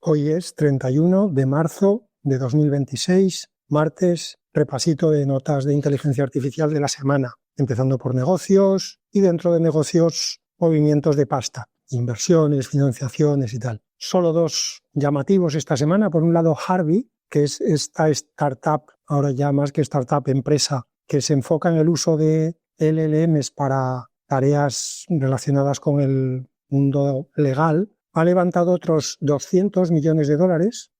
Hoy es 31 de marzo de 2026, martes, repasito de notas de inteligencia artificial de la semana, empezando por negocios y dentro de negocios movimientos de pasta, inversiones, financiaciones y tal. Solo dos llamativos esta semana. Por un lado, Harvey, que es esta startup, ahora ya más que startup, empresa, que se enfoca en el uso de LLMs para tareas relacionadas con el mundo legal, ha levantado otros 200 millones de dólares.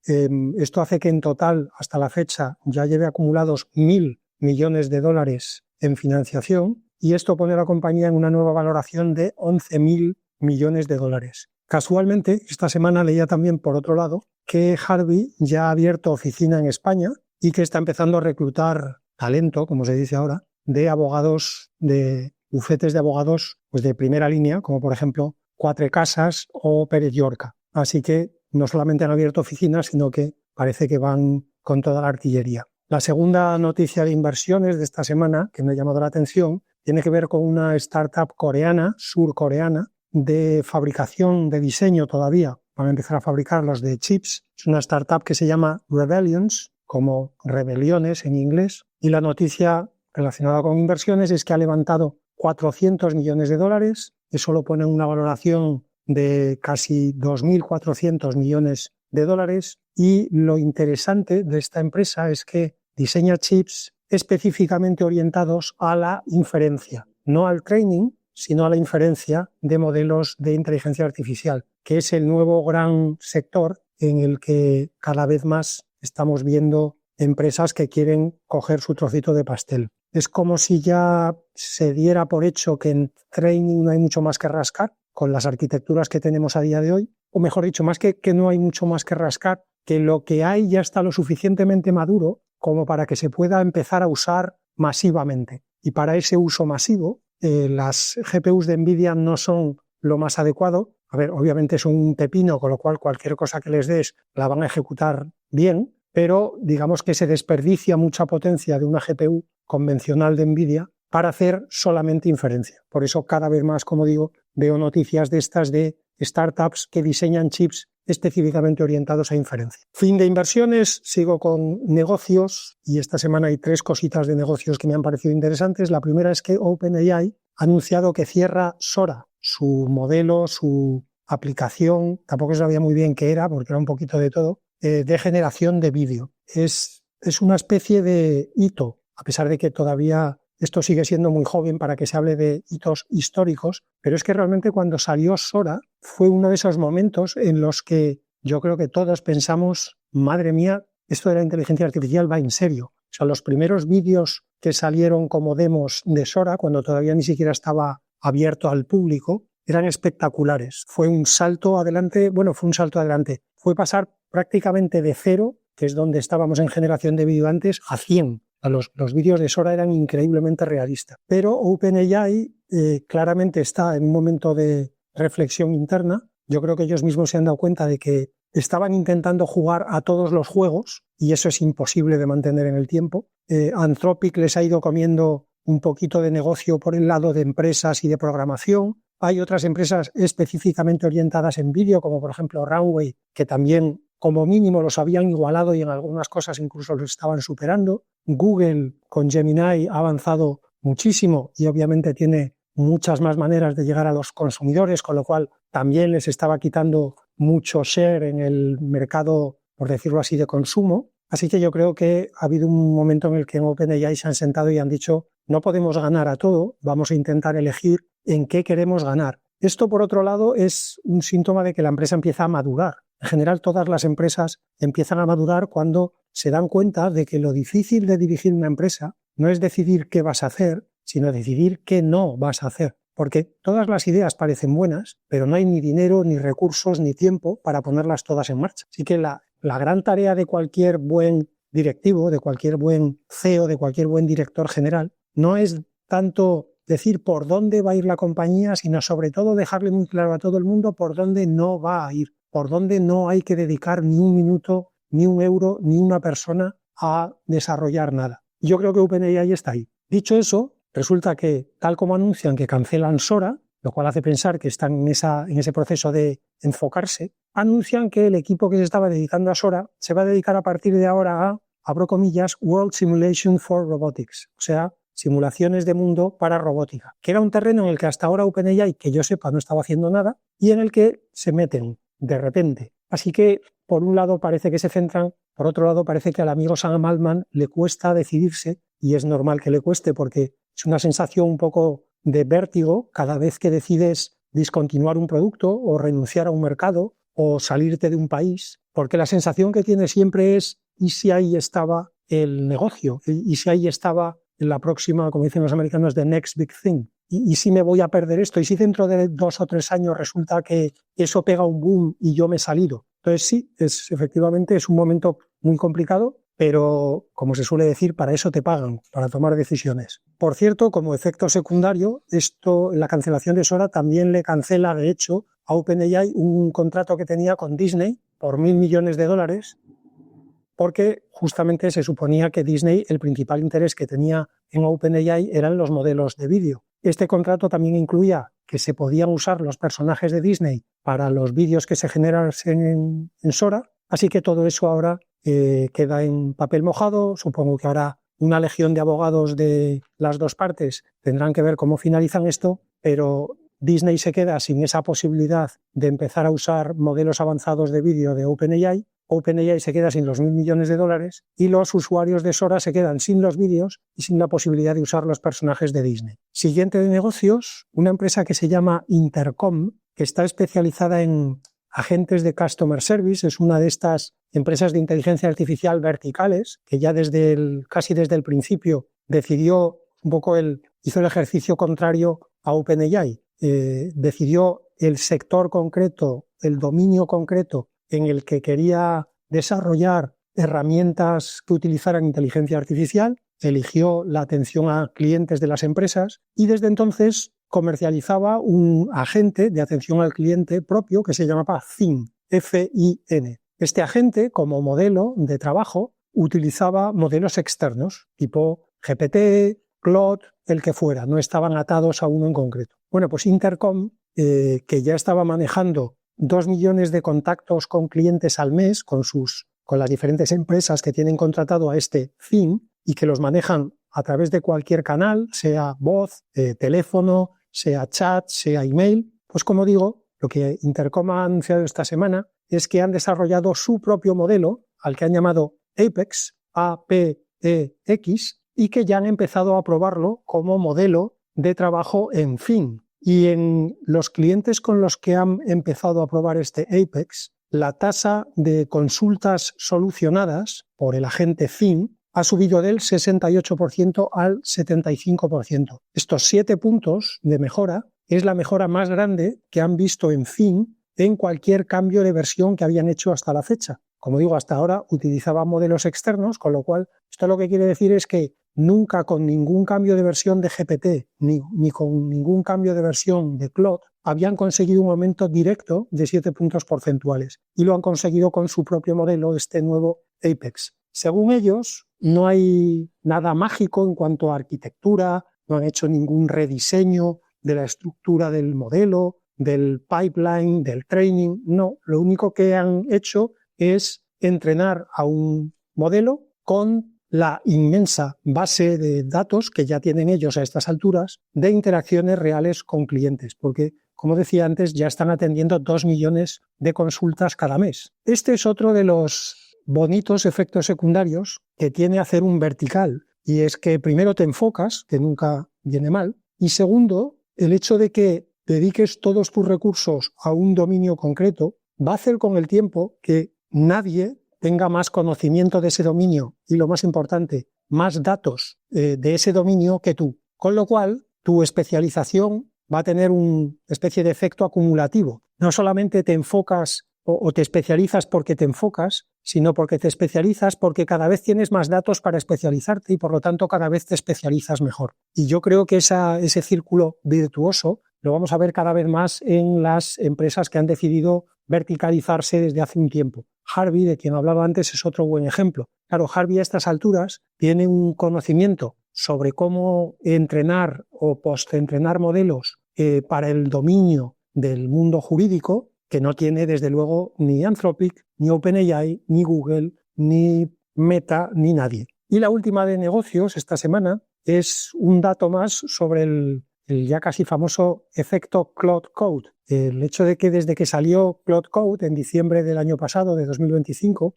Esto hace que en total, hasta la fecha, ya lleve acumulados 1.000 millones de dólares en financiación, y esto pone a la compañía en una nueva valoración de 11.000 millones de dólares. Casualmente, esta semana leía también, por otro lado, que Harvey ya ha abierto oficina en España y que está empezando a reclutar talento, como se dice ahora, de abogados, de bufetes de abogados pues de primera línea, como por ejemplo Quatre Casas o Pérez Llorca. Así que no solamente han abierto oficinas, sino que parece que van con toda la artillería. La segunda noticia de inversiones de esta semana, que me ha llamado la atención, tiene que ver con una startup coreana, surcoreana, de fabricación, de diseño todavía. Van a empezar a fabricar los de chips. Es una startup que se llama Rebellions, como rebeliones en inglés. Y la noticia relacionada con inversiones es que ha levantado 400 millones de dólares. Eso lo pone en una valoración de casi 2.400 millones de dólares. Y lo interesante de esta empresa es que diseña chips específicamente orientados a la inferencia, no al training, sino a la inferencia de modelos de inteligencia artificial, que es el nuevo gran sector en el que cada vez más estamos viendo empresas que quieren coger su trocito de pastel. Es como si ya se diera por hecho que en training no hay mucho más que rascar con las arquitecturas que tenemos a día de hoy, o mejor dicho, más que no hay mucho más que rascar, que lo que hay ya está lo suficientemente maduro como para que se pueda empezar a usar masivamente. Y para ese uso masivo, las GPUs de NVIDIA no son lo más adecuado. A ver, obviamente son un pepino, con lo cual cualquier cosa que les des la van a ejecutar bien, pero digamos que se desperdicia mucha potencia de una GPU convencional de NVIDIA para hacer solamente inferencia. Por eso cada vez más, como digo, veo noticias de estas de startups que diseñan chips específicamente orientados a inferencia. Fin de inversiones, sigo con negocios y esta semana hay 3 cositas de negocios que me han parecido interesantes. La primera es que OpenAI ha anunciado que cierra Sora, su modelo, su aplicación, tampoco sabía muy bien qué era porque era un poquito de todo, de generación de vídeo. Es una especie de hito, a pesar de que todavía esto sigue siendo muy joven para que se hable de hitos históricos, pero es que realmente cuando salió Sora fue uno de esos momentos en los que yo creo que todos pensamos, madre mía, esto de la inteligencia artificial va en serio. O sea, los primeros vídeos que salieron como demos de Sora, cuando todavía ni siquiera estaba abierto al público, eran espectaculares. Fue un salto adelante, fue pasar prácticamente de 0, que es donde estábamos en generación de vídeo antes, a 100. Los vídeos de Sora eran increíblemente realistas. Pero OpenAI claramente está en un momento de reflexión interna. Yo creo que ellos mismos se han dado cuenta de que estaban intentando jugar a todos los juegos y eso es imposible de mantener en el tiempo. Anthropic les ha ido comiendo un poquito de negocio por el lado de empresas y de programación. Hay otras empresas específicamente orientadas en vídeo, como por ejemplo Runway, que también como mínimo los habían igualado y en algunas cosas incluso los estaban superando. Google con Gemini ha avanzado muchísimo y obviamente tiene muchas más maneras de llegar a los consumidores, con lo cual también les estaba quitando mucho share en el mercado, por decirlo así, de consumo. Así que yo creo que ha habido un momento en el que en OpenAI se han sentado y han dicho no podemos ganar a todo, vamos a intentar elegir en qué queremos ganar. Esto, por otro lado, es un síntoma de que la empresa empieza a madurar. En general, todas las empresas empiezan a madurar cuando se dan cuenta de que lo difícil de dirigir una empresa no es decidir qué vas a hacer, sino decidir qué no vas a hacer. Porque todas las ideas parecen buenas, pero no hay ni dinero, ni recursos, ni tiempo para ponerlas todas en marcha. Así que la gran tarea de cualquier buen directivo, de cualquier buen CEO, de cualquier buen director general, no es tanto decir por dónde va a ir la compañía, sino sobre todo dejarle muy claro a todo el mundo por dónde no va a ir, por dónde no hay que dedicar ni un minuto, ni un euro, ni una persona a desarrollar nada. Yo creo que OpenAI está ahí. Dicho eso, resulta que, tal como anuncian que cancelan Sora, lo cual hace pensar que están en ese proceso de enfocarse, anuncian que el equipo que se estaba dedicando a Sora se va a dedicar a partir de ahora a, abro comillas, World Simulation for Robotics, o sea, simulaciones de mundo para robótica, que era un terreno en el que hasta ahora OpenAI, que yo sepa, no estaba haciendo nada, y en el que se meten de repente. Así que, por un lado, parece que se centran, por otro lado, parece que al amigo Sam Altman le cuesta decidirse, y es normal que le cueste porque es una sensación un poco de vértigo cada vez que decides discontinuar un producto o renunciar a un mercado o salirte de un país, porque la sensación que tiene siempre es ¿y si ahí estaba el negocio? ¿Y si ahí estaba en la próxima, como dicen los americanos, the next big thing? ¿Y si me voy a perder esto? ¿Y si dentro de 2 o 3 años resulta que eso pega un boom y yo me he salido? Entonces sí, efectivamente es un momento muy complicado, pero como se suele decir, para eso te pagan, para tomar decisiones. Por cierto, como efecto secundario, la cancelación de Sora también le cancela, de hecho, a OpenAI un contrato que tenía con Disney por $1.000 millones, porque justamente se suponía que Disney, el principal interés que tenía en OpenAI eran los modelos de vídeo. Este contrato también incluía que se podían usar los personajes de Disney para los vídeos que se generasen en Sora, así que todo eso ahora queda en papel mojado. Supongo que ahora una legión de abogados de las dos partes tendrán que ver cómo finalizan esto, pero Disney se queda sin esa posibilidad de empezar a usar modelos avanzados de vídeo de OpenAI. OpenAI se queda sin los $1.000 millones y los usuarios de Sora se quedan sin los vídeos y sin la posibilidad de usar los personajes de Disney. Siguiente de negocios, una empresa que se llama Intercom, que está especializada en agentes de Customer Service, es una de estas empresas de inteligencia artificial verticales que ya casi desde el principio decidió hizo el ejercicio contrario a OpenAI. Decidió el sector concreto, el dominio concreto en el que quería desarrollar herramientas que utilizaran inteligencia artificial, eligió la atención a clientes de las empresas y desde entonces comercializaba un agente de atención al cliente propio que se llamaba Fin, F-I-N. Este agente, como modelo de trabajo, utilizaba modelos externos, tipo GPT, Claude, el que fuera, no estaban atados a uno en concreto. Bueno, pues Intercom, que ya estaba manejando 2 millones de contactos con clientes al mes, con las diferentes empresas que tienen contratado a este fin y que los manejan a través de cualquier canal, sea voz, teléfono, sea chat, sea email. Pues como digo, lo que Intercom ha anunciado esta semana es que han desarrollado su propio modelo, al que han llamado Apex, A-P-E-X, y que ya han empezado a probarlo como modelo de trabajo en fin. Y en los clientes con los que han empezado a probar este Apex, la tasa de consultas solucionadas por el agente Fin ha subido del 68% al 75%. Estos 7 puntos de mejora es la mejora más grande que han visto en Fin en cualquier cambio de versión que habían hecho hasta la fecha. Como digo, hasta ahora utilizaban modelos externos, con lo cual esto lo que quiere decir es que nunca con ningún cambio de versión de GPT ni con ningún cambio de versión de Claude habían conseguido un aumento directo de 7 puntos porcentuales y lo han conseguido con su propio modelo, este nuevo Apex. Según ellos, no hay nada mágico en cuanto a arquitectura, no han hecho ningún rediseño de la estructura del modelo, del pipeline, del training, no. Lo único que han hecho es entrenar a un modelo con la inmensa base de datos que ya tienen ellos a estas alturas de interacciones reales con clientes, porque, como decía antes, ya están atendiendo 2 millones de consultas cada mes. Este es otro de los bonitos efectos secundarios que tiene hacer un vertical, y es que primero te enfocas, que nunca viene mal, y segundo, el hecho de que dediques todos tus recursos a un dominio concreto va a hacer con el tiempo que nadie tenga más conocimiento de ese dominio y, lo más importante, más datos de ese dominio que tú. Con lo cual, tu especialización va a tener una especie de efecto acumulativo. No solamente te enfocas o te especializas porque te enfocas, sino porque te especializas porque cada vez tienes más datos para especializarte y, por lo tanto, cada vez te especializas mejor. Y yo creo que ese círculo virtuoso lo vamos a ver cada vez más en las empresas que han decidido verticalizarse desde hace un tiempo. Harvey, de quien hablaba antes, es otro buen ejemplo. Claro, Harvey a estas alturas tiene un conocimiento sobre cómo entrenar o post-entrenar modelos para el dominio del mundo jurídico, que no tiene desde luego ni Anthropic, ni OpenAI, ni Google, ni Meta, ni nadie. Y la última de negocios esta semana es un dato más sobre el ya casi famoso efecto Claude Code. El hecho de que desde que salió Claude Code en diciembre del año pasado, de 2025,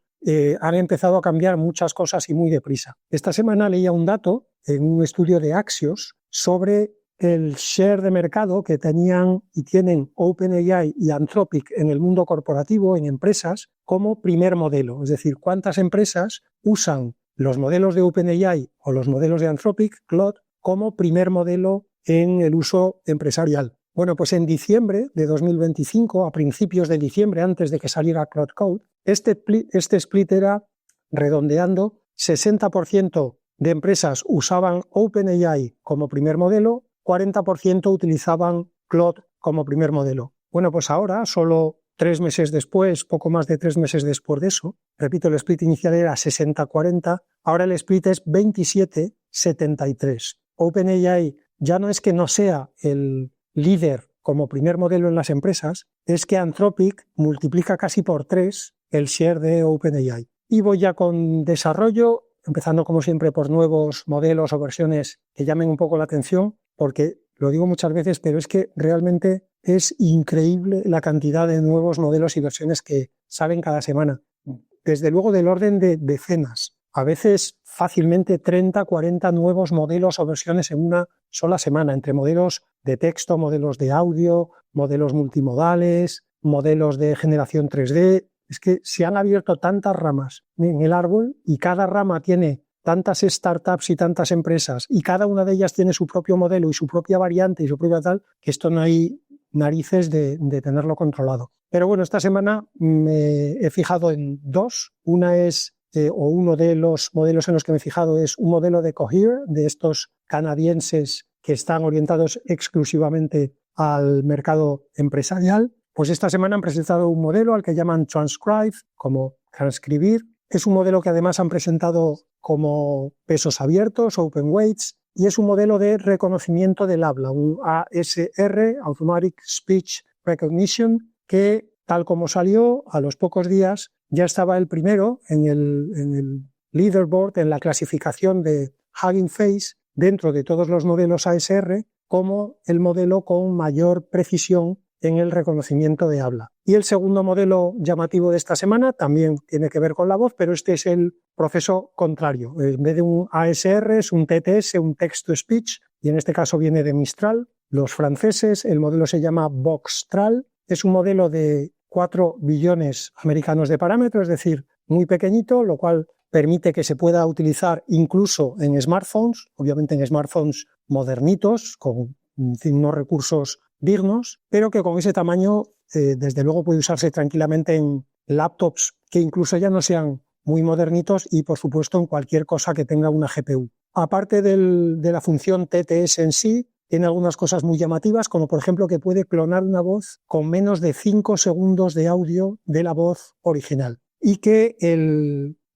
han empezado a cambiar muchas cosas y muy deprisa. Esta semana leía un dato en un estudio de Axios sobre el share de mercado que tenían y tienen OpenAI y Anthropic en el mundo corporativo, en empresas, como primer modelo. Es decir, cuántas empresas usan los modelos de OpenAI o los modelos de Anthropic, Claude, como primer modelo en el uso empresarial. Bueno, pues en diciembre de 2025, a principios de diciembre, antes de que saliera Claude Code, este split era, redondeando, 60% de empresas usaban OpenAI como primer modelo, 40% utilizaban Claude como primer modelo. Bueno, pues ahora, solo 3 meses después, poco más de 3 meses después de eso, repito, el split inicial era 60-40, ahora el split es 27-73. OpenAI ya no es que no sea el líder como primer modelo en las empresas, es que Anthropic multiplica casi por 3 el share de OpenAI. Y voy ya con desarrollo, empezando como siempre por nuevos modelos o versiones que llamen un poco la atención, porque lo digo muchas veces, pero es que realmente es increíble la cantidad de nuevos modelos y versiones que salen cada semana. Desde luego del orden de decenas, a veces fácilmente 30, 40 nuevos modelos o versiones en una sola semana, entre modelos de texto, modelos de audio, modelos multimodales, modelos de generación 3D. Es que se han abierto tantas ramas en el árbol y cada rama tiene tantas startups y tantas empresas y cada una de ellas tiene su propio modelo y su propia variante y su propia tal, que esto no hay narices de tenerlo controlado. Pero bueno, esta semana me he fijado en 2. Una es, o uno de los modelos en los que me he fijado es un modelo de Cohere, de estos canadienses que están orientados exclusivamente al mercado empresarial. Pues esta semana han presentado un modelo al que llaman Transcribe, como transcribir. Es un modelo que además han presentado como pesos abiertos, open weights, y es un modelo de reconocimiento del habla, un ASR, Automatic Speech Recognition, que tal como salió, a los pocos días ya estaba el primero en el leaderboard, en la clasificación de Hugging Face, dentro de todos los modelos ASR, como el modelo con mayor precisión en el reconocimiento de habla. Y el segundo modelo llamativo de esta semana también tiene que ver con la voz, pero este es el proceso contrario. En vez de un ASR es un TTS, un Text-to-Speech, y en este caso viene de Mistral, los franceses. El modelo se llama Voxtral, es un modelo de 4 billones americanos de parámetros, es decir, muy pequeñito, lo cual permite que se pueda utilizar incluso en smartphones, obviamente en smartphones modernitos, con unos recursos dignos, pero que con ese tamaño desde luego puede usarse tranquilamente en laptops que incluso ya no sean muy modernitos y por supuesto en cualquier cosa que tenga una GPU. Aparte de la función TTS en sí, tiene algunas cosas muy llamativas, como por ejemplo que puede clonar una voz con menos de 5 segundos de audio de la voz original y que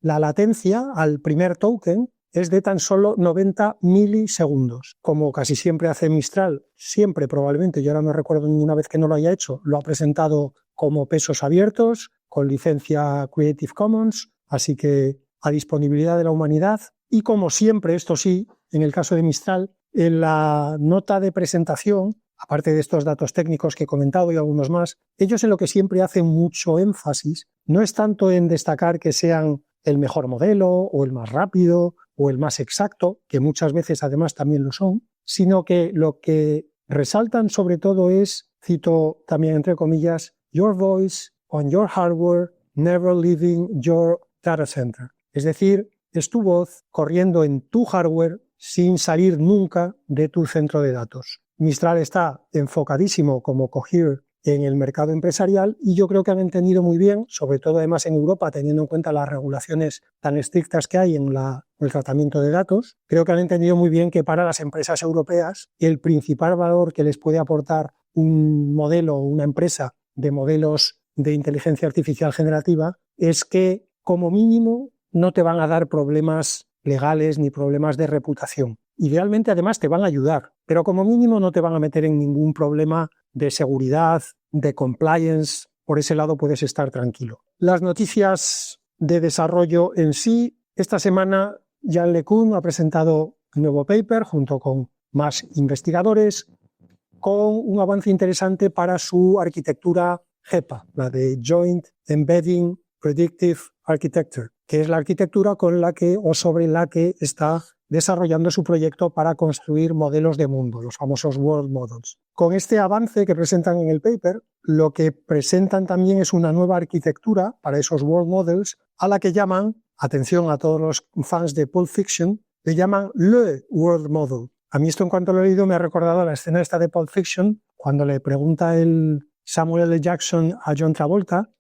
la latencia al primer token es de tan solo 90 milisegundos. Como casi siempre hace Mistral, siempre probablemente, yo ahora no recuerdo ninguna vez que no lo haya hecho, lo ha presentado como pesos abiertos, con licencia Creative Commons, así que a disponibilidad de la humanidad. Y como siempre, esto sí, en el caso de Mistral, en la nota de presentación, aparte de estos datos técnicos que he comentado y algunos más, ellos en lo que siempre hacen mucho énfasis no es tanto en destacar que sean el mejor modelo o el más rápido o el más exacto, que muchas veces además también lo son, sino que lo que resaltan sobre todo es, cito también entre comillas, your voice on your hardware, never leaving your data center. Es decir, es tu voz corriendo en tu hardware sin salir nunca de tu centro de datos. Mistral está enfocadísimo como Cohere en el mercado empresarial y yo creo que han entendido muy bien, sobre todo además en Europa, teniendo en cuenta las regulaciones tan estrictas que hay en el tratamiento de datos, creo que han entendido muy bien que para las empresas europeas el principal valor que les puede aportar un modelo o una empresa de modelos de inteligencia artificial generativa es que como mínimo no te van a dar problemas legales ni problemas de reputación. Idealmente además te van a ayudar pero como mínimo no te van a meter en ningún problema de seguridad, de compliance. Por ese lado puedes estar tranquilo. Las noticias de desarrollo en sí, esta semana Yann LeCun ha presentado un nuevo paper junto con más investigadores con un avance interesante para su arquitectura GEPA, la de Joint Embedding Predictive Architecture, que es la arquitectura con la que o sobre la que está desarrollando su proyecto para construir modelos de mundo, los famosos World Models. Con este avance que presentan en el paper, lo que presentan también es una nueva arquitectura para esos World Models a la que llaman, atención a todos los fans de Pulp Fiction, le llaman le World Model. A mí esto en cuanto lo he leído me ha recordado la escena esta de Pulp Fiction, cuando le pregunta el Samuel L. Jackson a John Travolta.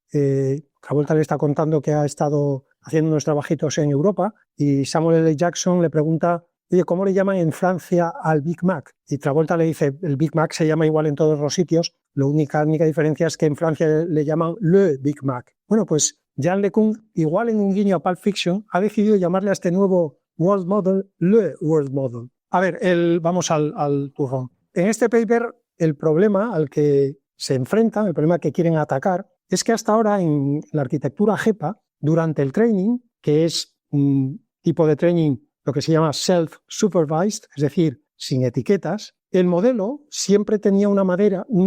Travolta le está contando que ha estado haciendo unos trabajitos en Europa y Samuel L. Jackson le pregunta, oye, ¿cómo le llaman en Francia al Big Mac? Y Travolta le dice, el Big Mac se llama igual en todos los sitios, la única diferencia es que en Francia le llaman le Big Mac. Bueno, pues Yann LeCun, igual en un guiño a Pulp Fiction, ha decidido llamarle a este nuevo World Model le World Model. A ver, vamos al turrón. En este paper, el problema al que se enfrentan, el problema que quieren atacar, es que hasta ahora en la arquitectura GEPA, durante el training, que es un tipo de training lo que se llama self-supervised, es decir, sin etiquetas, el modelo siempre tenía una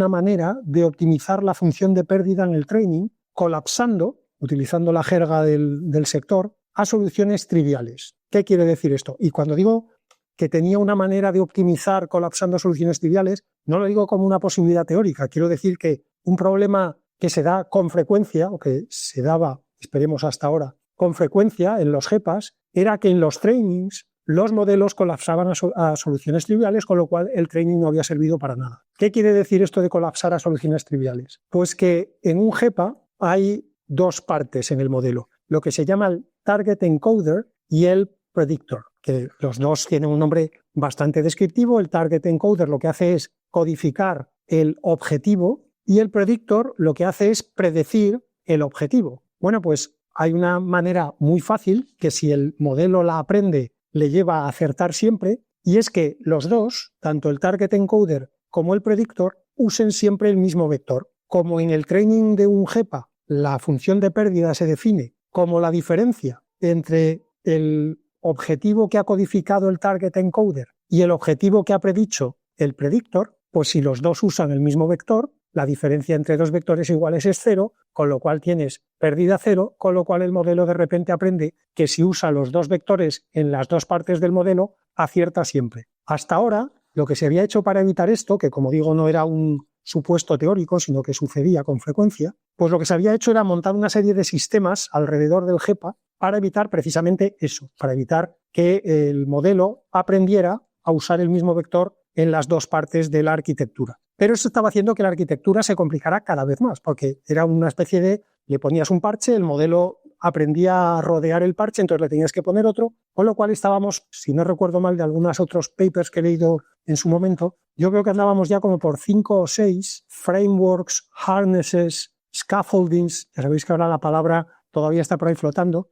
manera de optimizar la función de pérdida en el training, colapsando, utilizando la jerga del sector, a soluciones triviales. ¿Qué quiere decir esto? Y cuando digo que tenía una manera de optimizar colapsando soluciones triviales, no lo digo como una posibilidad teórica, quiero decir que un problema que se da con frecuencia, o que se daba, esperemos hasta ahora, con frecuencia en los GEPAs, era que en los trainings los modelos colapsaban a soluciones triviales, con lo cual el training no había servido para nada. ¿Qué quiere decir esto de colapsar a soluciones triviales? Pues que en un GEPA hay dos partes en el modelo, lo que se llama el Target Encoder y el Predictor, que los dos tienen un nombre bastante descriptivo. El Target Encoder lo que hace es codificar el objetivo y el Predictor lo que hace es predecir el objetivo. Bueno, pues hay una manera muy fácil que si el modelo la aprende le lleva a acertar siempre, y es que los dos, tanto el Target Encoder como el Predictor, usen siempre el mismo vector. Como en el training de un GEPA la función de pérdida se define como la diferencia entre el objetivo que ha codificado el Target Encoder y el objetivo que ha predicho el Predictor, pues si los dos usan el mismo vector, la diferencia entre dos vectores iguales es 0, con lo cual tienes pérdida 0, con lo cual el modelo de repente aprende que si usa los dos vectores en las dos partes del modelo, acierta siempre. Hasta ahora, lo que se había hecho para evitar esto, que como digo no era un supuesto teórico, sino que sucedía con frecuencia, pues lo que se había hecho era montar una serie de sistemas alrededor del GEPA para evitar precisamente eso, para evitar que el modelo aprendiera a usar el mismo vector en las dos partes de la arquitectura. Pero eso estaba haciendo que la arquitectura se complicara cada vez más, porque era una especie de, le ponías un parche, el modelo aprendía a rodear el parche, entonces le tenías que poner otro, con lo cual estábamos, si no recuerdo mal de algunos otros papers que he leído en su momento, yo creo que andábamos ya como por 5 o 6 frameworks, harnesses, scaffoldings, ya sabéis que ahora la palabra todavía está por ahí flotando,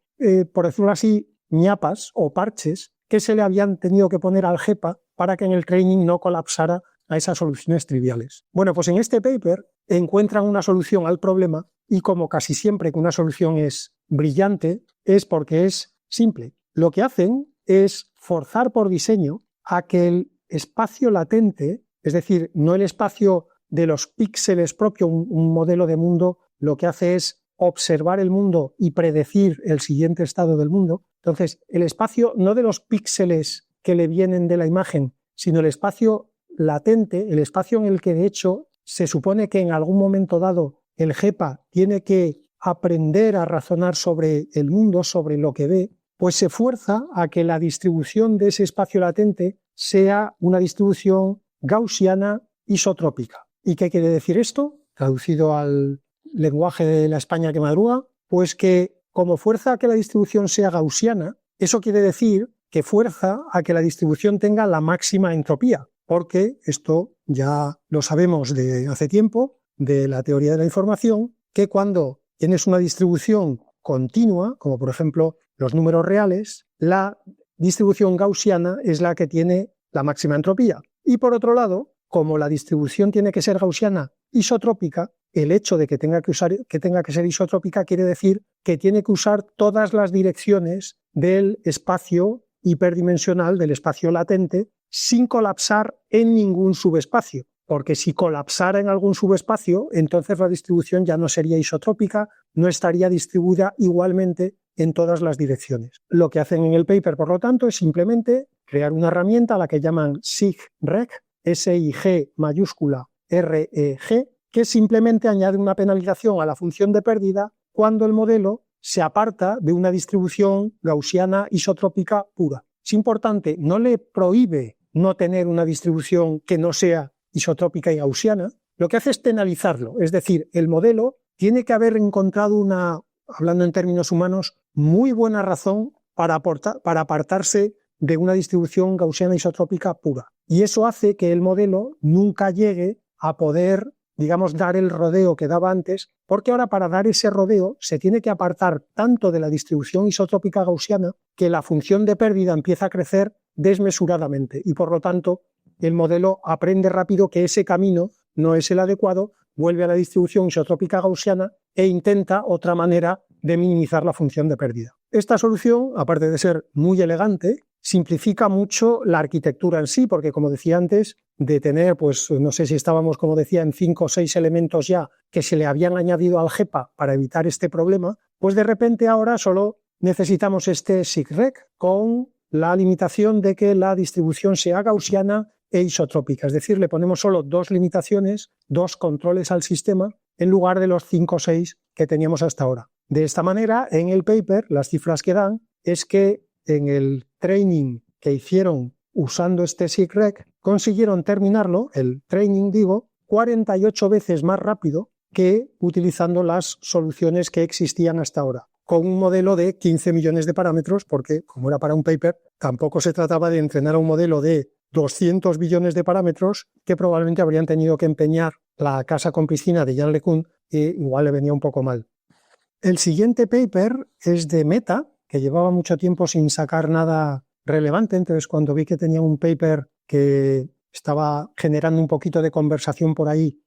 por decirlo así, ñapas o parches que se le habían tenido que poner al GEPA para que en el training no colapsara a esas soluciones triviales. Bueno, pues en este paper encuentran una solución al problema y como casi siempre que una solución es brillante es porque es simple. Lo que hacen es forzar por diseño a que el espacio latente, es decir, no el espacio de los píxeles propio, un modelo de mundo, lo que hace es observar el mundo y predecir el siguiente estado del mundo. Entonces, el espacio no de los píxeles que le vienen de la imagen, sino el espacio latente, el espacio en el que de hecho se supone que en algún momento dado el GEPA tiene que aprender a razonar sobre el mundo, sobre lo que ve, pues se fuerza a que la distribución de ese espacio latente sea una distribución gaussiana isotrópica. ¿Y qué quiere decir esto? Traducido al lenguaje de la España que madruga, pues que como fuerza a que la distribución sea gaussiana, eso quiere decir que fuerza a que la distribución tenga la máxima entropía, porque esto ya lo sabemos de hace tiempo, de la teoría de la información, que cuando tienes una distribución continua, como por ejemplo los números reales, la distribución gaussiana es la que tiene la máxima entropía. Y por otro lado, como la distribución tiene que ser gaussiana isotrópica, el hecho de que tenga que ser isotrópica quiere decir que tiene que usar todas las direcciones del espacio hiperdimensional, del espacio latente, sin colapsar en ningún subespacio. Porque si colapsara en algún subespacio, entonces la distribución ya no sería isotrópica, no estaría distribuida igualmente en todas las direcciones. Lo que hacen en el paper, por lo tanto, es simplemente crear una herramienta a la que llaman SIGREG, S-I-G mayúscula R-E-G, que simplemente añade una penalización a la función de pérdida cuando el modelo se aparta de una distribución gaussiana isotrópica pura. Es importante, no le prohíbe no tener una distribución que no sea isotrópica y gaussiana, lo que hace es penalizarlo, es decir, el modelo tiene que haber encontrado una, hablando en términos humanos, muy buena razón para apartarse de una distribución gaussiana isotrópica pura. Y eso hace que el modelo nunca llegue a poder, digamos, dar el rodeo que daba antes, porque ahora para dar ese rodeo se tiene que apartar tanto de la distribución isotrópica gaussiana que la función de pérdida empieza a crecer desmesuradamente y por lo tanto el modelo aprende rápido que ese camino no es el adecuado, vuelve a la distribución isotrópica gaussiana e intenta otra manera de minimizar la función de pérdida. Esta solución, aparte de ser muy elegante, simplifica mucho la arquitectura en sí, porque como decía antes, de tener, pues no sé si estábamos, como decía, en 5 o 6 elementos ya que se le habían añadido al GEPA para evitar este problema, pues de repente ahora solo necesitamos este SIGREG con la limitación de que la distribución sea gaussiana e isotrópica, es decir, le ponemos solo 2 limitaciones, 2 controles al sistema en lugar de los 5 o 6 que teníamos hasta ahora. De esta manera, en el paper, las cifras que dan es que en el training que hicieron usando este SIGREG, consiguieron terminarlo, el training digo, 48 veces más rápido que utilizando las soluciones que existían hasta ahora, con un modelo de 15 millones de parámetros, porque como era para un paper, tampoco se trataba de entrenar a un modelo de 200 billones de parámetros que probablemente habrían tenido que empeñar la casa con piscina de Yann LeCun y igual le venía un poco mal. El siguiente paper es de Meta, que llevaba mucho tiempo sin sacar nada relevante, entonces cuando vi que tenía un paper que estaba generando un poquito de conversación por ahí,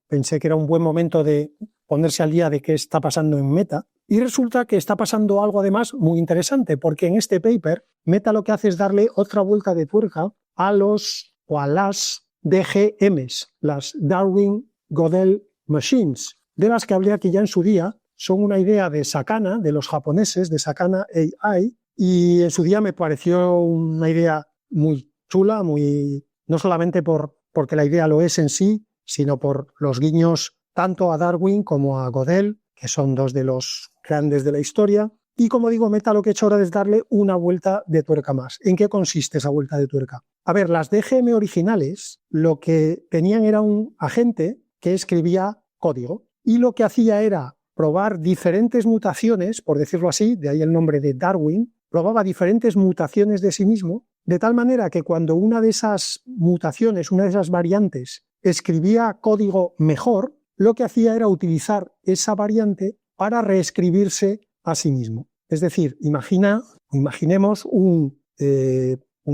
pensé que era un buen momento de ponerse al día de qué está pasando en Meta. Y resulta que está pasando algo además muy interesante, porque en este paper Meta lo que hace es darle otra vuelta de tuerca a los o a las DGMs, las Darwin-Gödel Machines, de las que hablé aquí ya en su día. Son una idea de Sakana, de los japoneses, de Sakana AI, y en su día me pareció una idea muy chula, muy, no solamente porque la idea lo es en sí, sino por los guiños tanto a Darwin como a Gödel, que son 2 de los grandes de la historia. Y como digo, Meta lo que ha hecho ahora es darle una vuelta de tuerca más. ¿En qué consiste esa vuelta de tuerca? A ver, las DGM originales lo que tenían era un agente que escribía código y lo que hacía era probar diferentes mutaciones, por decirlo así, de ahí el nombre de Darwin, probaba diferentes mutaciones de sí mismo, de tal manera que cuando una de esas mutaciones, una de esas variantes, escribía código mejor, lo que hacía era utilizar esa variante para reescribirse a sí mismo. Es decir, imaginemos un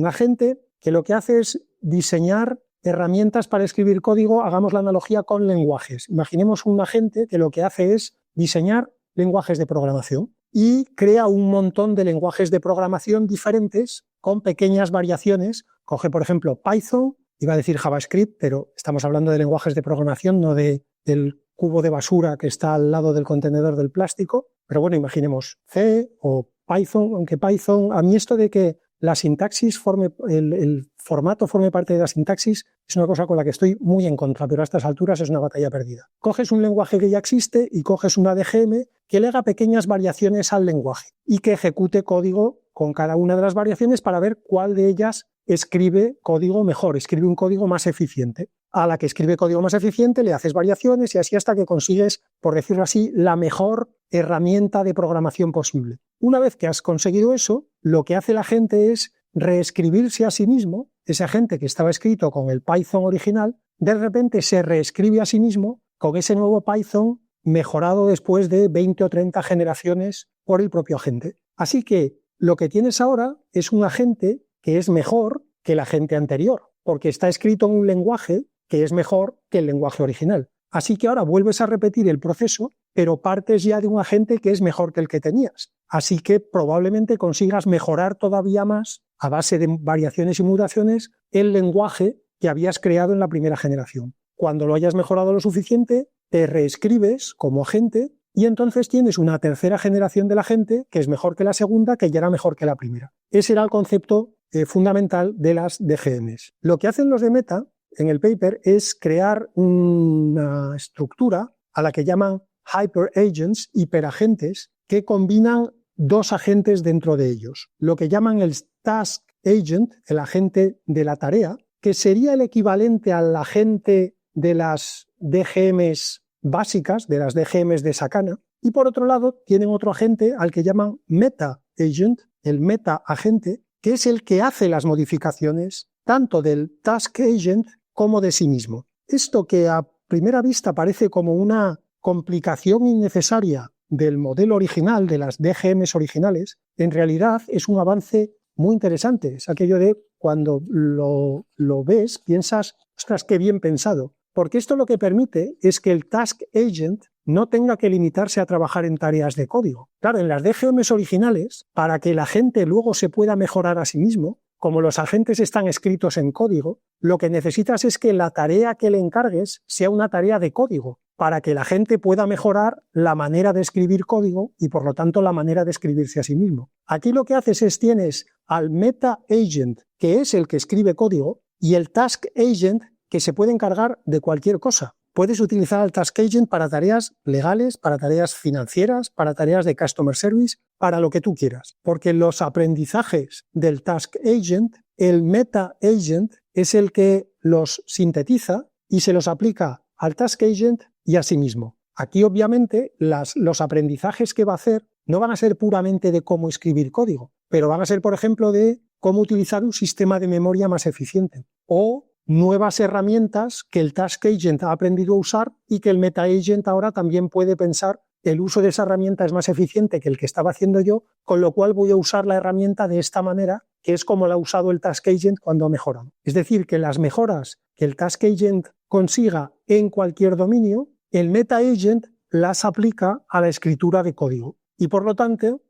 agente que lo que hace es diseñar herramientas para escribir código, hagamos la analogía con lenguajes. Imaginemos un agente que lo que hace es diseñar lenguajes de programación y crea un montón de lenguajes de programación diferentes con pequeñas variaciones. Coge, por ejemplo, Python, iba a decir JavaScript, pero estamos hablando de lenguajes de programación, no del cubo de basura que está al lado del contenedor del plástico. Pero bueno, imaginemos C o Python, aunque Python, a mí esto de que la sintaxis el formato forme parte de la sintaxis es una cosa con la que estoy muy en contra, pero a estas alturas es una batalla perdida. Coges un lenguaje que ya existe y coges una DGM que le haga pequeñas variaciones al lenguaje y que ejecute código con cada una de las variaciones para ver cuál de ellas escribe código mejor, escribe un código más eficiente. A la que escribe código más eficiente le haces variaciones y así hasta que consigues, por decirlo así, la mejor herramienta de programación posible. Una vez que has conseguido eso, lo que hace la gente es reescribirse a sí mismo. Ese agente que estaba escrito con el Python original, de repente se reescribe a sí mismo con ese nuevo Python mejorado después de 20 o 30 generaciones por el propio agente. Así que lo que tienes ahora es un agente que es mejor que el agente anterior, porque está escrito en un lenguaje que es mejor que el lenguaje original. Así que ahora vuelves a repetir el proceso, pero partes ya de un agente que es mejor que el que tenías. Así que probablemente consigas mejorar todavía más, a base de variaciones y mutaciones, el lenguaje que habías creado en la primera generación. Cuando lo hayas mejorado lo suficiente, te reescribes como agente y entonces tienes una tercera generación del agente que es mejor que la segunda, que ya era mejor que la primera. Ese era el concepto fundamental de las DGMs. Lo que hacen los de Meta en el paper es crear una estructura a la que llaman hyperagents, hiperagentes, que combinan dos agentes dentro de ellos. Lo que llaman el task agent, el agente de la tarea, que sería el equivalente al agente de las DGMs básicas, de las DGMs de Sakana, y por otro lado tienen otro agente al que llaman meta agent, el meta agente, que es el que hace las modificaciones tanto del task agent como de sí mismo. Esto que a primera vista parece como una complicación innecesaria del modelo original, de las DGMs originales, en realidad es un avance muy interesante. Es aquello de cuando lo ves, piensas, ostras, qué bien pensado. Porque esto lo que permite es que el task agent no tenga que limitarse a trabajar en tareas de código. Claro, en las DGMs originales, para que la gente luego se pueda mejorar a sí mismo, como los agentes están escritos en código, lo que necesitas es que la tarea que le encargues sea una tarea de código, para que la gente pueda mejorar la manera de escribir código y por lo tanto la manera de escribirse a sí mismo. Aquí lo que haces es tienes al meta agent, que es el que escribe código, y el task agent, que se puede encargar de cualquier cosa. Puedes utilizar al task agent para tareas legales, para tareas financieras, para tareas de customer service, para lo que tú quieras. Porque los aprendizajes del task agent, el meta agent es el que los sintetiza y se los aplica al task agent y a sí mismo. Aquí obviamente los aprendizajes que va a hacer no van a ser puramente de cómo escribir código, pero van a ser, por ejemplo, de cómo utilizar un sistema de memoria más eficiente o nuevas herramientas que el task agent ha aprendido a usar y que el meta agent ahora también puede pensar el uso de esa herramienta es más eficiente que el que estaba haciendo yo, con lo cual voy a usar la herramienta de esta manera, que es como la ha usado el task agent cuando ha mejorado. Es decir, que las mejoras que el task agent consiga en cualquier dominio, el meta agent las aplica a la escritura de código. Y por lo tanto,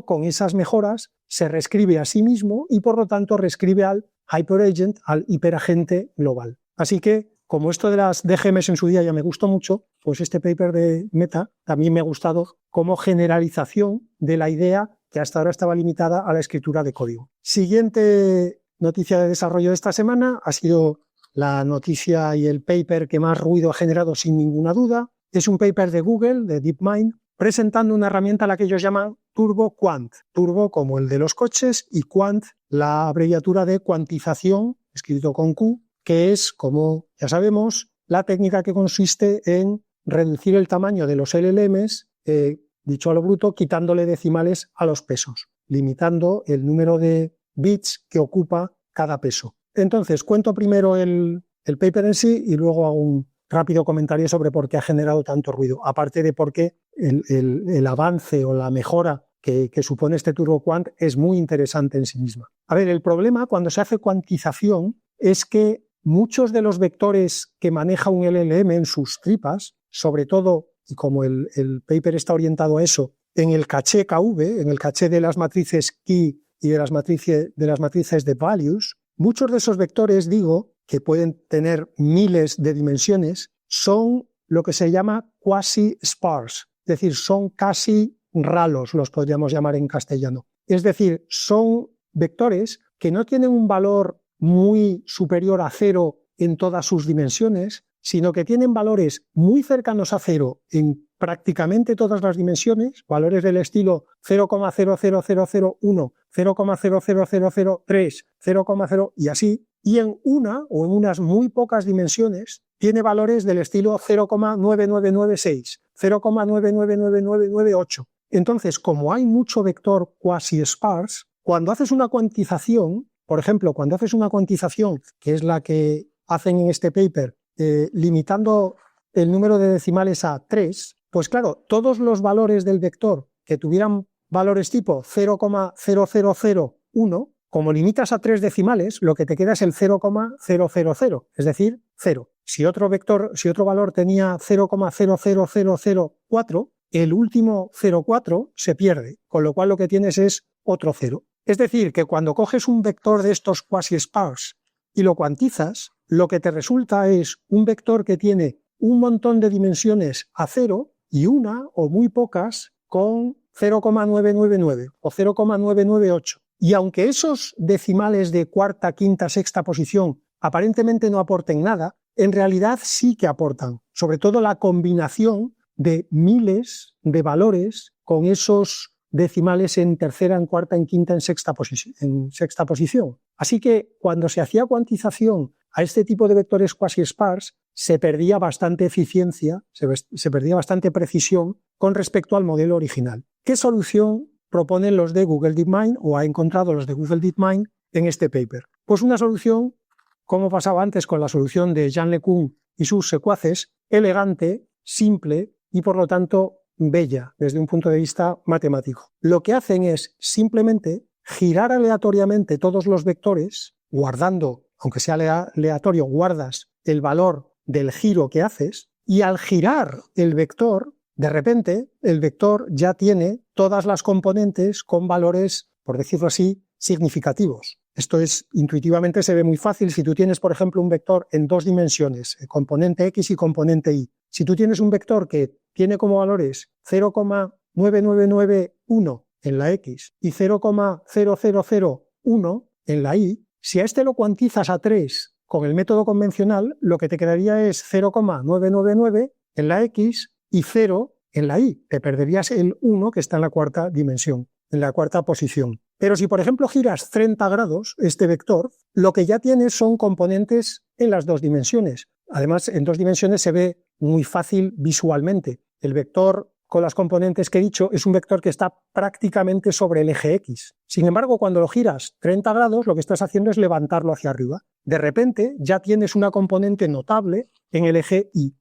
con esas mejoras se reescribe a sí mismo y por lo tanto reescribe al hyperagent, al hiperagente global. Así que, como esto de las DGMs en su día ya me gustó mucho, pues este paper de Meta también me ha gustado como generalización de la idea que hasta ahora estaba limitada a la escritura de código. Siguiente noticia de desarrollo de esta semana ha sido la noticia y el paper que más ruido ha generado sin ninguna duda. Es un paper de Google, de DeepMind, presentando una herramienta a la que ellos llaman Turbo Quant. Turbo como el de los coches y Quant, la abreviatura de cuantización, escrito con Q, que es, como ya sabemos, la técnica que consiste en reducir el tamaño de los LLMs, dicho a lo bruto, quitándole decimales a los pesos, limitando el número de bits que ocupa cada peso. Entonces, cuento primero el paper en sí y luego hago un rápido comentario sobre por qué ha generado tanto ruido, aparte de por qué el avance o la mejora que supone este Turbo Quant es muy interesante en sí misma. A ver, el problema cuando se hace cuantización es que muchos de los vectores que maneja un LLM en sus tripas, sobre todo, y como el paper está orientado a eso, en el caché KV, en el caché de las matrices key y de las matrices de values, muchos de esos vectores, digo, que pueden tener miles de dimensiones, son lo que se llama quasi-sparse, es decir, son casi ralos, los podríamos llamar en castellano. Es decir, son vectores que no tienen un valor muy superior a cero en todas sus dimensiones, sino que tienen valores muy cercanos a cero en prácticamente todas las dimensiones, valores del estilo 0,00001, 0,00003, 0,0 y así, y en una o en unas muy pocas dimensiones tiene valores del estilo 0,9996, 0,999998. Entonces, como hay mucho vector quasi-sparse, cuando haces una cuantización, por ejemplo, cuando haces una cuantización, que es la que hacen en este paper, limitando el número de decimales a 3, pues claro, todos los valores del vector que tuvieran valores tipo 0,0001, Como limitas a 3 decimales, lo que te queda es el 0,000, es decir, 0. Si otro valor tenía 0,00004, el último 0,4 se pierde, con lo cual lo que tienes es otro 0. Es decir, que cuando coges un vector de estos quasi-sparse y lo cuantizas, lo que te resulta es un vector que tiene un montón de dimensiones a 0 y una o muy pocas con 0,999 o 0,998. Y aunque esos decimales de cuarta, quinta, sexta posición aparentemente no aporten nada, en realidad sí que aportan, sobre todo la combinación de miles de valores con esos decimales en tercera, en cuarta, en quinta, en sexta posición. Así que cuando se hacía cuantización a este tipo de vectores quasi-sparse, se perdía bastante eficiencia, se perdía bastante precisión con respecto al modelo original. ¿Qué solución proponen los de Google DeepMind o ha encontrado los de Google DeepMind en este paper? Pues una solución, como pasaba antes con la solución de Jean LeCun y sus secuaces, elegante, simple y por lo tanto bella desde un punto de vista matemático. Lo que hacen es simplemente girar aleatoriamente todos los vectores, guardando, aunque sea aleatorio, guardas el valor del giro que haces, y al girar el vector, de repente el vector ya tiene todas las componentes con valores, por decirlo así, significativos. Esto intuitivamente se ve muy fácil si tú tienes, por ejemplo, un vector en 2 dimensiones, componente X y componente Y. Si tú tienes un vector que tiene como valores 0,9991 en la X y 0,0001 en la Y, si a este lo cuantizas a 3 con el método convencional, lo que te quedaría es 0,999 en la X y 0 en la Y. Te perderías el 1 que está en la cuarta dimensión, en la cuarta posición. Pero si, por ejemplo, giras 30 grados este vector, lo que ya tienes son componentes en las 2 dimensiones. Además, en 2 dimensiones se ve muy fácil visualmente. El vector con las componentes que he dicho es un vector que está prácticamente sobre el eje X. Sin embargo, cuando lo giras 30 grados, lo que estás haciendo es levantarlo hacia arriba. De repente, ya tienes una componente notable en el eje Y.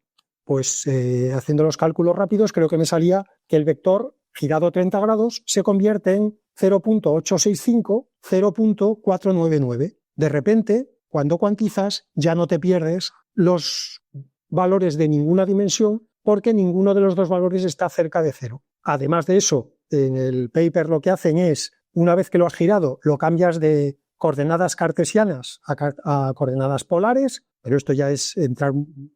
Pues haciendo los cálculos rápidos, creo que me salía que el vector girado 30 grados se convierte en 0.865, 0.499. De repente, cuando cuantizas, ya no te pierdes los valores de ninguna dimensión porque ninguno de los dos valores está cerca de 0. Además de eso, en el paper lo que hacen es, una vez que lo has girado, lo cambias de coordenadas cartesianas a coordenadas polares, pero esto ya es entrar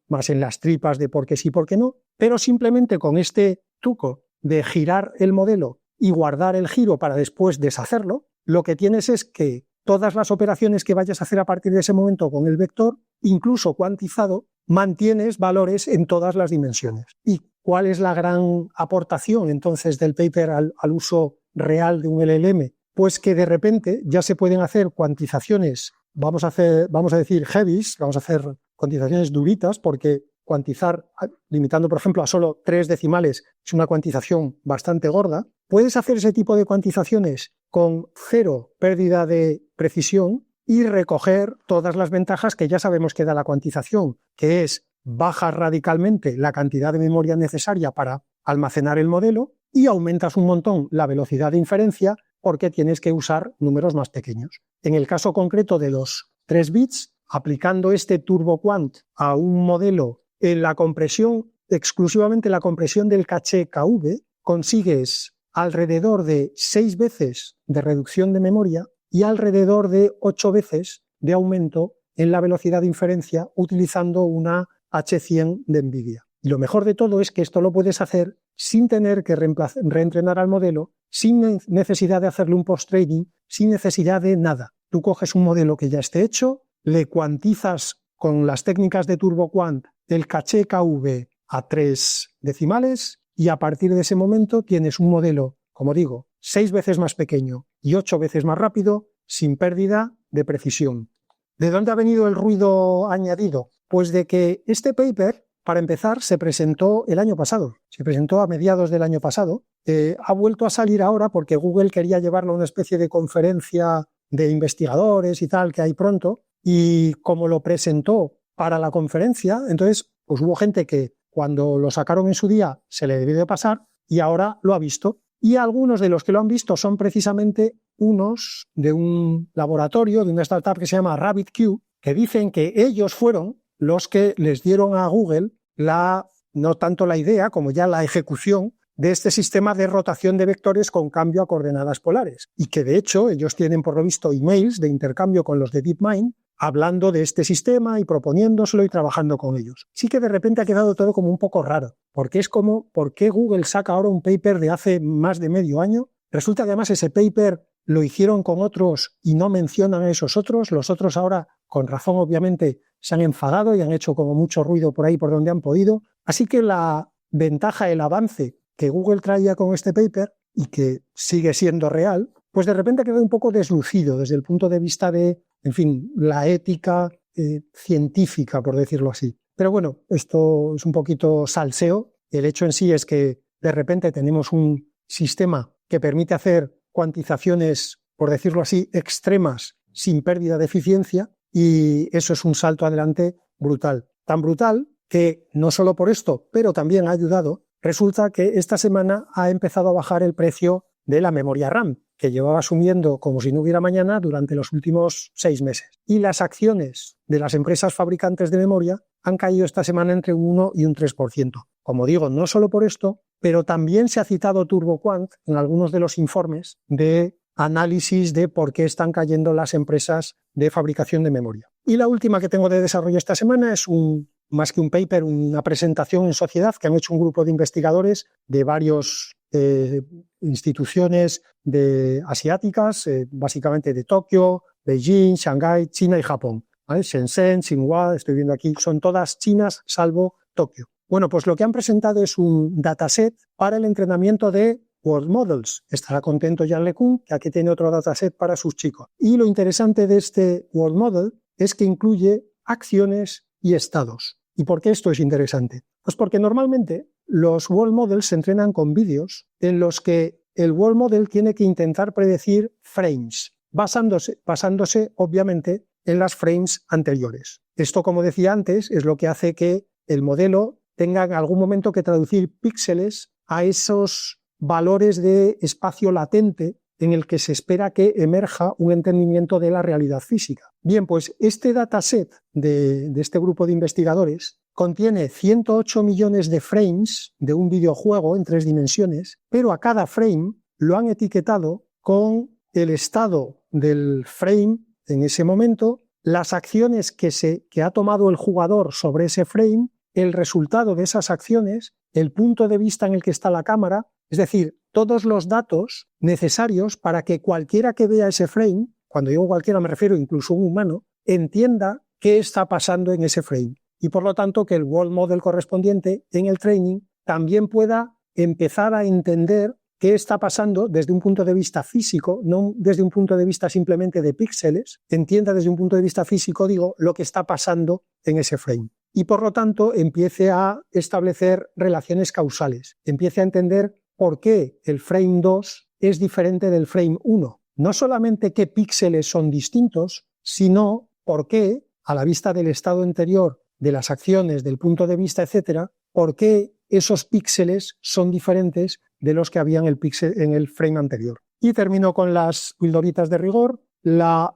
más en las tripas de por qué sí, por qué no, pero simplemente con este truco de girar el modelo y guardar el giro para después deshacerlo, lo que tienes es que todas las operaciones que vayas a hacer a partir de ese momento con el vector, incluso cuantizado, mantienes valores en todas las dimensiones. ¿Y cuál es la gran aportación entonces del paper al uso real de un LLM? Pues que de repente ya se pueden hacer cuantizaciones, vamos a decir heavies, vamos a hacer cuantizaciones duritas, porque cuantizar, limitando por ejemplo a solo 3 decimales, es una cuantización bastante gorda. Puedes hacer ese tipo de cuantizaciones con 0 pérdida de precisión y recoger todas las ventajas que ya sabemos que da la cuantización, que es bajar radicalmente la cantidad de memoria necesaria para almacenar el modelo y aumentas un montón la velocidad de inferencia porque tienes que usar números más pequeños. En el caso concreto de los 3 bits, aplicando este TurboQuant a un modelo en la compresión, exclusivamente la compresión del caché KV, consigues alrededor de 6 veces de reducción de memoria y alrededor de 8 veces de aumento en la velocidad de inferencia utilizando una H100 de NVIDIA. Y lo mejor de todo es que esto lo puedes hacer sin tener que reentrenar al modelo, sin necesidad de hacerle un post-training, sin necesidad de nada. Tú coges un modelo que ya esté hecho, le cuantizas con las técnicas de TurboQuant el caché KV a 3 decimales y a partir de ese momento tienes un modelo, como digo, 6 veces más pequeño y 8 veces más rápido, sin pérdida de precisión. ¿De dónde ha venido el ruido añadido? Pues de que este paper, para empezar, se presentó el año pasado, se presentó a mediados del año pasado, ha vuelto a salir ahora porque Google quería llevarlo a una especie de conferencia de investigadores y tal que hay pronto, y como lo presentó para la conferencia, entonces pues hubo gente que cuando lo sacaron en su día se le debió de pasar y ahora lo ha visto Y algunos de los que lo han visto son precisamente unos de un laboratorio, de una startup que se llama RabbitQ, que dicen que ellos fueron los que les dieron a Google no tanto la idea como ya la ejecución de este sistema de rotación de vectores con cambio a coordenadas polares. Y que de hecho ellos tienen por lo visto emails de intercambio con los de DeepMind hablando de este sistema y proponiéndoselo y trabajando con ellos. Sí que de repente ha quedado todo como un poco raro, porque es como, ¿por qué Google saca ahora un paper de hace más de medio año? Resulta que además ese paper lo hicieron con otros y no mencionan a esos otros. Los otros ahora, con razón obviamente, se han enfadado y han hecho como mucho ruido por ahí por donde han podido. Así que la ventaja, el avance que Google traía con este paper y que sigue siendo real, pues de repente ha quedado un poco deslucido desde el punto de vista de, en fin, la ética científica, por decirlo así. Pero bueno, esto es un poquito salseo. El hecho en sí es que de repente tenemos un sistema que permite hacer cuantizaciones, por decirlo así, extremas sin pérdida de eficiencia, y eso es un salto adelante brutal. Tan brutal que no solo por esto, pero también ha ayudado. Resulta que esta semana ha empezado a bajar el precio de la memoria RAM, que llevaba subiendo como si no hubiera mañana durante los últimos 6 meses. Y las acciones de las empresas fabricantes de memoria han caído esta semana entre un 1 y un 3%. Como digo, no solo por esto, pero también se ha citado TurboQuant en algunos de los informes de análisis de por qué están cayendo las empresas de fabricación de memoria. Y la última que tengo de desarrollo esta semana es más que un paper, una presentación en sociedad que han hecho un grupo de investigadores de varias instituciones asiáticas, básicamente de Tokio, Beijing, Shanghái, China y Japón. ¿Vale? Shenzhen, Tsinghua, estoy viendo aquí, son todas chinas salvo Tokio. Bueno, pues lo que han presentado es un dataset para el entrenamiento de World Models. Estará contento Yann LeCun, que aquí tiene otro dataset para sus chicos. Y lo interesante de este World Model es que incluye acciones y estados. ¿Y por qué esto es interesante? Pues porque normalmente los World Models se entrenan con vídeos en los que el World Model tiene que intentar predecir frames, basándose obviamente en las frames anteriores. Esto, como decía antes, es lo que hace que el modelo tenga en algún momento que traducir píxeles a esos valores de espacio latente en el que se espera que emerja un entendimiento de la realidad física. Bien, pues este dataset de este grupo de investigadores contiene 108 millones de frames de un videojuego en 3 dimensiones, pero a cada frame lo han etiquetado con el estado del frame en ese momento, las acciones que ha tomado el jugador sobre ese frame, el resultado de esas acciones, el punto de vista en el que está la cámara, es decir, todos los datos necesarios para que cualquiera que vea ese frame, cuando digo cualquiera me refiero incluso a un humano, entienda qué está pasando en ese frame. Y por lo tanto que el World Model correspondiente en el training también pueda empezar a entender qué está pasando desde un punto de vista físico, no desde un punto de vista simplemente de píxeles, entienda desde un punto de vista físico, lo que está pasando en ese frame. Y por lo tanto empiece a establecer relaciones causales, empiece a entender por qué el frame 2 es diferente del frame 1. No solamente qué píxeles son distintos, sino por qué, a la vista del estado anterior, de las acciones, del punto de vista, etcétera, por qué esos píxeles son diferentes de los que había en el frame anterior. Y termino con las pildoritas de rigor. La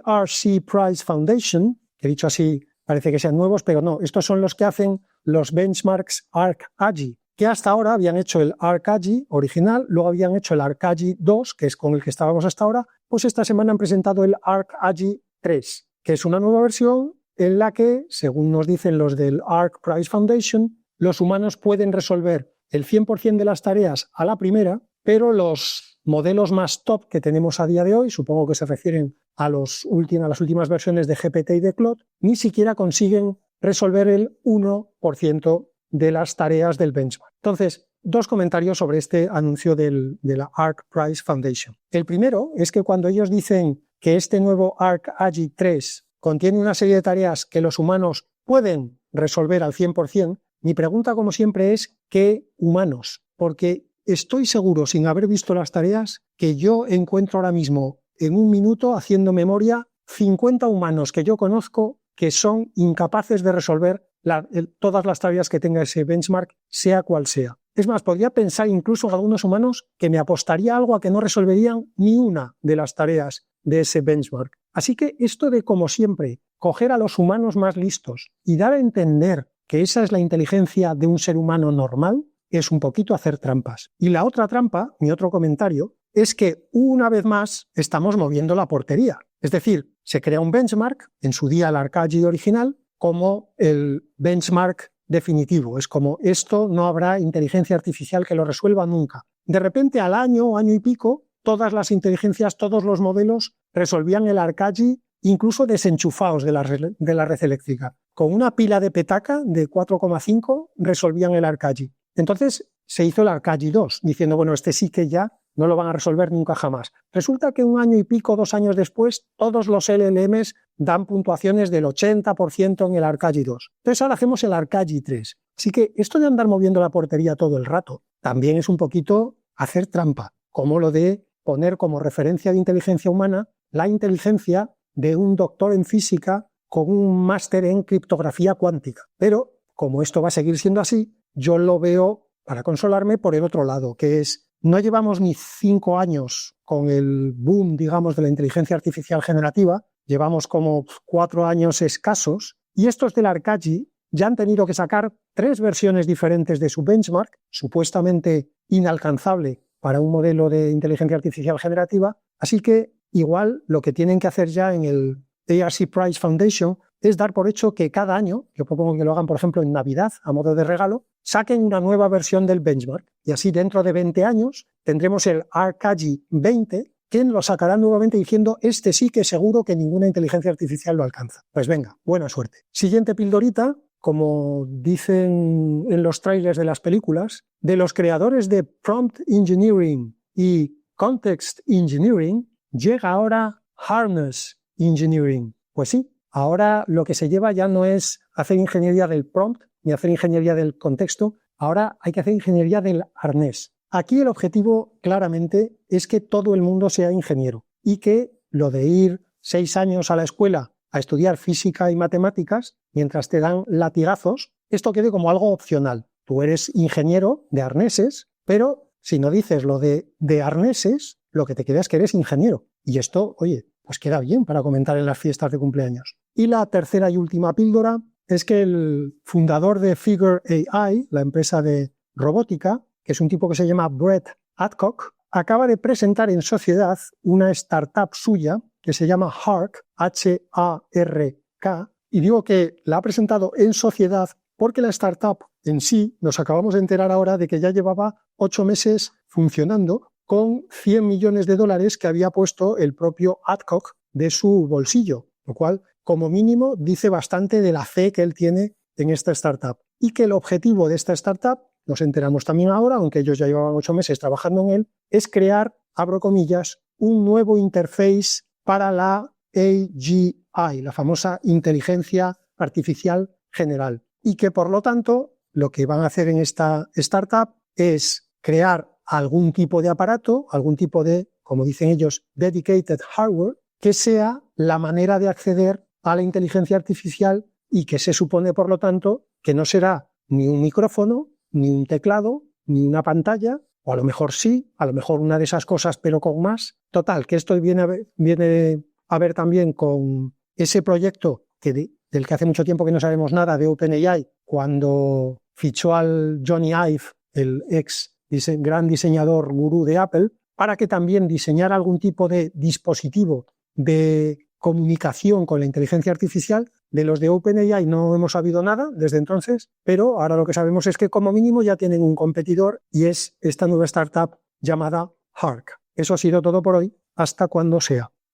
ARC Prize Foundation, que dicho así parece que sean nuevos, pero no, estos son los que hacen los benchmarks ARC-AGI, que hasta ahora habían hecho el ARC-AGI original, luego habían hecho el ARC-AGI 2, que es con el que estábamos hasta ahora, pues esta semana han presentado el ARC-AGI 3, que es una nueva versión en la que, según nos dicen los del ARC Prize Foundation, los humanos pueden resolver el 100% de las tareas a la primera, pero los modelos más top que tenemos a día de hoy, supongo que se refieren a las últimas versiones de GPT y de Claude, ni siquiera consiguen resolver el 1% de las tareas del benchmark. Entonces, 2 comentarios sobre este anuncio de la ARC Prize Foundation. El primero es que cuando ellos dicen que este nuevo ARC-AGI 3 contiene una serie de tareas que los humanos pueden resolver al 100%, mi pregunta, como siempre, es ¿qué humanos? Porque estoy seguro, sin haber visto las tareas, que yo encuentro ahora mismo, en un minuto, haciendo memoria, 50 humanos que yo conozco que son incapaces de resolver todas las tareas que tenga ese benchmark, sea cual sea. Es más, podría pensar incluso en algunos humanos que me apostaría algo a que no resolverían ni una de las tareas de ese benchmark. Así que esto de, como siempre, coger a los humanos más listos y dar a entender que esa es la inteligencia de un ser humano normal, es un poquito hacer trampas. Y la otra trampa, mi otro comentario, es que una vez más estamos moviendo la portería. Es decir, se crea un benchmark, en su día el Arcaggi original, como el benchmark definitivo. Es como esto no habrá inteligencia artificial que lo resuelva nunca. De repente, al año y pico, todas las inteligencias, todos los modelos resolvían el Arcaggi, incluso desenchufados de la red eléctrica. Con una pila de petaca de 4,5 resolvían el Arcaggi. Entonces se hizo el Arcaggi 2, diciendo, bueno, este sí que ya no lo van a resolver nunca jamás. Resulta que un año y pico, 2 años después, todos los LLMs dan puntuaciones del 80% en el Arcaggi 2. Entonces ahora hacemos el Arcaggi 3. Así que esto de andar moviendo la portería todo el rato también es un poquito hacer trampa, como lo de poner como referencia de inteligencia humana la inteligencia de un doctor en física con un máster en criptografía cuántica. Pero como esto va a seguir siendo así, yo lo veo, para consolarme, por el otro lado, que es, no llevamos ni 5 años con el boom, digamos, de la inteligencia artificial generativa, llevamos como 4 años escasos, y estos del Arcaggi ya han tenido que sacar 3 versiones diferentes de su benchmark, supuestamente inalcanzable para un modelo de inteligencia artificial generativa, así que igual lo que tienen que hacer ya en el ARC Prize Foundation es dar por hecho que cada año, yo propongo que lo hagan por ejemplo en Navidad a modo de regalo, saquen una nueva versión del benchmark y así dentro de 20 años tendremos el Arcaggi 20 que lo sacará nuevamente diciendo este sí que seguro que ninguna inteligencia artificial lo alcanza. Pues venga, buena suerte. Siguiente pildorita, como dicen en los trailers de las películas, de los creadores de Prompt Engineering y Context Engineering, llega ahora Harness Engineering. Pues sí, ahora lo que se lleva ya no es hacer ingeniería del prompt ni hacer ingeniería del contexto, ahora hay que hacer ingeniería del arnés. Aquí el objetivo claramente es que todo el mundo sea ingeniero y que lo de ir 6 años a la escuela a estudiar física y matemáticas mientras te dan latigazos, esto quede como algo opcional. Tú eres ingeniero de arneses, pero si no dices lo de arneses, lo que te queda es que eres ingeniero. Y esto, oye, pues queda bien para comentar en las fiestas de cumpleaños. Y la tercera y última píldora es que el fundador de Figure AI, la empresa de robótica, que es un tipo que se llama Brett Adcock, acaba de presentar en sociedad una startup suya que se llama Hark, H-A-R-K, y digo que la ha presentado en sociedad porque la startup en sí, nos acabamos de enterar ahora de que ya llevaba 8 meses funcionando con $100 millones que había puesto el propio Adcock de su bolsillo, lo cual, como mínimo, dice bastante de la fe que él tiene en esta startup. Y que el objetivo de esta startup, nos enteramos también ahora, aunque ellos ya llevaban 8 meses trabajando en él, es crear, abro comillas, un nuevo interface para la AGI, la famosa inteligencia artificial general. Y que, por lo tanto, lo que van a hacer en esta startup es crear algún tipo de aparato, algún tipo de, como dicen ellos, dedicated hardware, que sea la manera de acceder a la inteligencia artificial y que se supone, por lo tanto, que no será ni un micrófono, ni un teclado, ni una pantalla, o a lo mejor sí, a lo mejor una de esas cosas, pero con más. Total, que esto viene a ver también con ese proyecto del que hace mucho tiempo que no sabemos nada de OpenAI, cuando fichó al Johnny Ive, el gran diseñador gurú de Apple, para que también diseñara algún tipo de dispositivo de comunicación con la inteligencia artificial. De los de OpenAI no hemos sabido nada desde entonces, pero ahora lo que sabemos es que como mínimo ya tienen un competidor y es esta nueva startup llamada Hark. Eso ha sido todo por hoy, hasta cuando sea.